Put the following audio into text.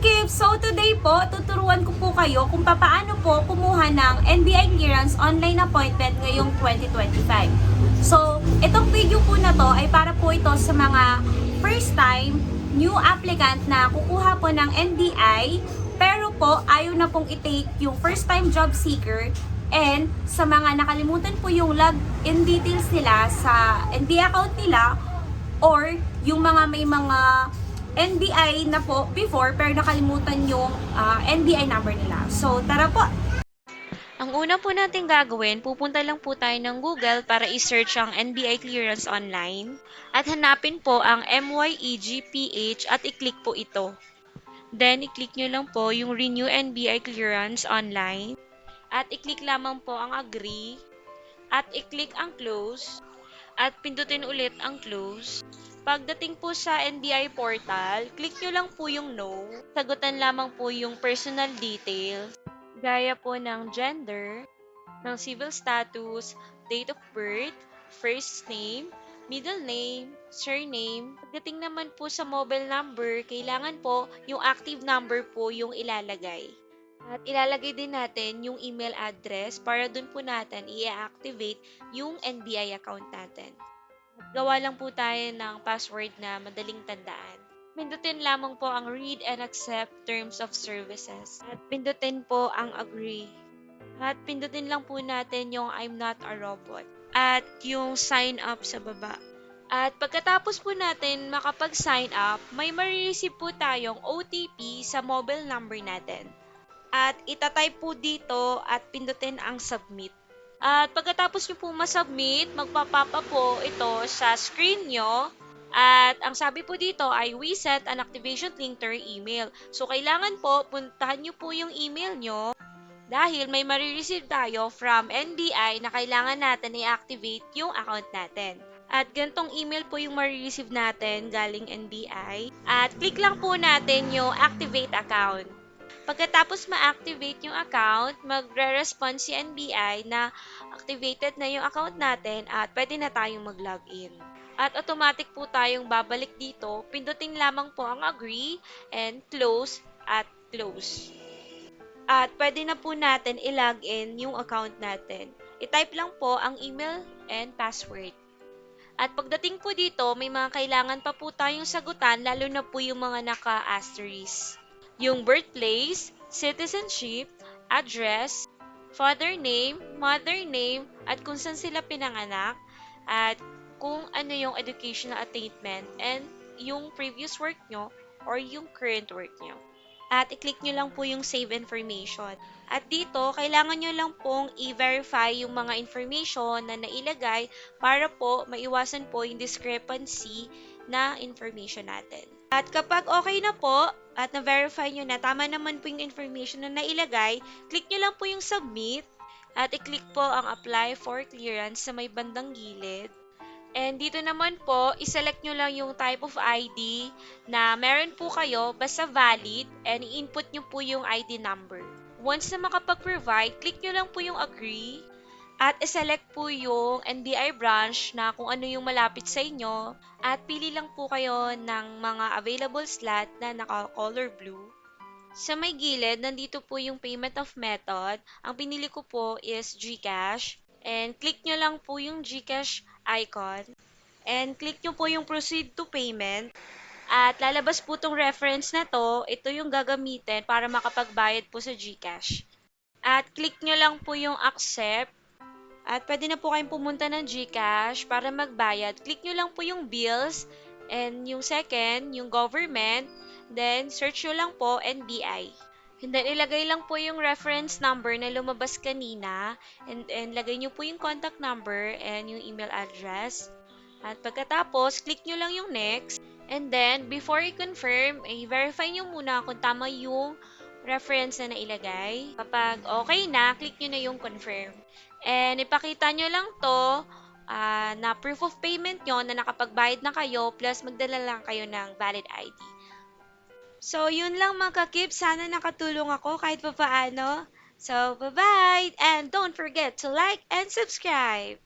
Kakip! So today po, tuturuan ko po kayo kung paano po kumuha ng NBI clearance online appointment ngayong 2025. So, itong video po na to ay para po ito sa mga first time new applicant na kukuha po ng NBI pero po ayaw na pong i-take yung first time job seeker and sa mga nakalimutan po yung login details nila sa NBI account nila or yung mga may mga NBI na po before pero nakalimutan yung NBI number nila. So, tara po! Ang una po natin gagawin, pupunta lang po tayo ng Google para i-search ang NBI clearance online at hanapin po ang MYEGPH at i-click po ito. Then, i-click nyo lang po yung Renew NBI clearance online at i-click lamang po ang Agree at i-click ang Close at pindutin ulit ang Close. Pagdating po sa NBI portal, click nyo lang po yung No. Sagutan lamang po yung personal details, gaya po ng gender, ng civil status, date of birth, first name, middle name, surname. Pagdating naman po sa mobile number, kailangan po yung active number po yung ilalagay. At ilalagay din natin yung email address para dun po natin i-activate yung NBI account natin. Gawa lang po tayo ng password na madaling tandaan. Pindutin lamang po ang read and accept terms of services. At pindutin po ang agree. At pindutin lang po natin yung I'm not a robot. At yung sign up sa baba. At pagkatapos po natin makapag-sign up, may marireceive po tayong OTP sa mobile number natin. At itatype po dito at pindutin ang submit. At pagkatapos nyo po masubmit, magpapapa po ito sa screen nyo. At ang sabi po dito ay we sent an activation link to your email. So, kailangan po, puntahan nyo po yung email nyo dahil may marireceive tayo from NBI na kailangan natin i-activate yung account natin. At ganitong email po yung marireceive natin galing NBI. At click lang po natin yung activate account. Pagkatapos ma-activate yung account, magre-respond si NBI na activated na yung account natin at pwede na tayong mag-login. At automatic po tayong babalik dito, pindutin lamang po ang agree and close at close. At pwede na po natin i-login yung account natin. I-type lang po ang email and password. At pagdating po dito, may mga kailangan pa po tayong sagutan, lalo na po yung mga naka-asterisk. Yung birthplace, citizenship, address, father name, mother name, at kung saan sila pinanganak, at kung ano yung educational attainment, and yung previous work nyo or yung current work nyo. At i-click nyo lang po yung save information. At dito, kailangan nyo lang pong i-verify yung mga information na nailagay para po maiwasan po yung discrepancy na information natin. At kapag okay na po, at na-verify nyo na tama naman po yung information na nailagay, click nyo lang po yung submit at i-click po ang apply for clearance sa may bandang gilid. And dito naman po, iselect nyo lang yung type of ID na meron po kayo basta valid and i-input nyo po yung ID number. Once na makapag-provide, click nyo lang po yung agree at iselect po yung NBI branch na kung ano yung malapit sa inyo at pili lang po kayo ng mga available slot na naka-color blue. Sa may gilid, nandito po yung payment of method. Ang pinili ko po is GCash. And click nyo lang po yung GCash icon. And click nyo po yung proceed to payment. At lalabas po tong reference na to. Ito yung gagamitin para makapagbayad po sa GCash. At click nyo lang po yung accept. At pwede na po kayong pumunta ng GCash para magbayad. Click nyo lang po yung bills and yung second, yung government. Then, search nyo lang po NBI. And then, ilagay lang po yung reference number na lumabas kanina. And lagay nyo po yung contact number and yung email address. At pagkatapos, click nyo lang yung next. And then, before i-confirm, i-verify nyo muna kung tama yung reference na nailagay. Kapag okay na, click nyo na yung confirm. And ipakita nyo lang to na proof of payment nyo na nakapagbayad na kayo plus magdala lang kayo ng valid ID. So, yun lang mga kakip. Sana nakatulong ako kahit pa paano. So, bye-bye! And don't forget to like and subscribe!